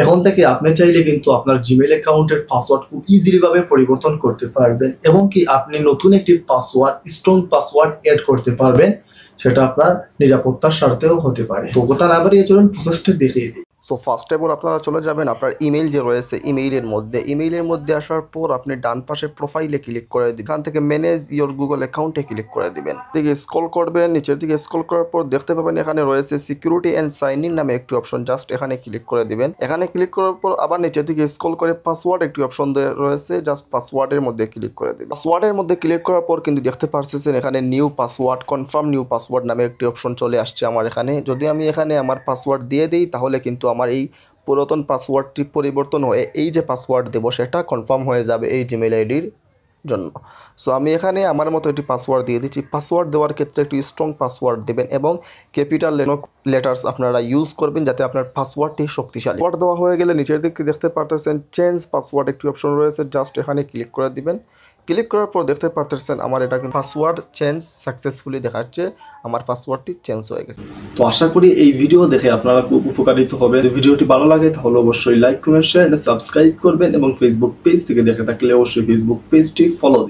এখন থেকে আপনি চাইলে কিন্তু আপনার জিমেইল অ্যাকাউন্টের পাসওয়ার্ড খুব ইজিলি ভাবে পরিবর্তন করতে পারবেন এবং কি আপনি নতুন একটি পাসওয়ার্ড, স্ট্রং পাসওয়ার্ড এড করতে পারবেন। সেটা আপনার নিরাপত্তার স্বার্থেও হতে পারে। তো কথা না বাড়িয়ে চলুন প্রসেসটা দেখিয়ে দিই। সো ফার্স্ট অফ অল আপনারা চলে যাবেন আপনার ইমেইল যে রয়েছে ইমেইলের মধ্যে আসার পর আপনি ডান পাশে প্রোফাইলে ক্লিক করে দিবেন। এখান থেকে ম্যানেজ ইওর গুগল অ্যাকাউন্টে ক্লিক করে দিবেন। দিকে স্ক্রল করবেন, নিচের দিকে স্ক্রল করার পর দেখতে পাবেন এখানে রয়েছে সিকিউরিটি অ্যান্ড সাইন ইন নামে একটি অপশন, জাস্ট এখানে ক্লিক করে দিবেন। এখানে ক্লিক করার পর আবার নিচের দিকে স্ক্রল করে পাসওয়ার্ড একটি অপশন রয়েছে, জাস্ট পাসওয়ার্ডের মধ্যে ক্লিক করে দিবেন। পাসওয়ার্ডের মধ্যে ক্লিক করার পর কিন্তু দেখতে পাচ্ছেন এখানে new password, confirm new password নামে একটি অপশন চলে আসছে আমার এখানে। যদি আমি এখানে আমার পাসওয়ার্ড দিয়ে দিই তাহলে কিন্তু আমার এই পুরাতন পাসওয়ার্ডটি পরিবর্তন হয়ে এই যে পাসওয়ার্ড দেব সেটা কনফার্ম হয়ে যাবে এই জিমেইল আইডির জন্য। সো আমি এখানে আমার মতো একটি পাসওয়ার্ড দিয়ে দিচ্ছি। পাসওয়ার্ড দেওয়ার ক্ষেত্রে একটি স্ট্রং পাসওয়ার্ড দেবেন এবং ক্যাপিটাল লেটার্স আপনারা ইউজ করবেন যাতে আপনার পাসওয়ার্ডটি শক্তিশালী। পাসওয়ার্ড দেওয়া হয়ে গেলে নিচের দিকে দেখতে পাচ্ছেন চেঞ্জ পাসওয়ার্ড একটি অপশন রয়েছে, জাস্ট এখানে ক্লিক করে দিবেন। ক্লিক করার পর দেখতে পাচ্ছেন আমার এটা কিন্তু পাসওয়ার্ড চেঞ্জ সাকসেসফুলি দেখাচ্ছে, আমার পাসওয়ার্ডটি চেঞ্জ হয়ে গেছে। তো আশা করি এই ভিডিও দেখে আপনারা খুব উপকারিত হবে। যদি ভিডিওটি ভালো লাগে তাহলে অবশ্যই লাইক করবেন, শেয়ার, সাবস্ক্রাইব করবেন এবং ফেসবুক পেজ থেকে দেখে থাকলে অবশ্যই ফেসবুক পেজটি ফলো দিন।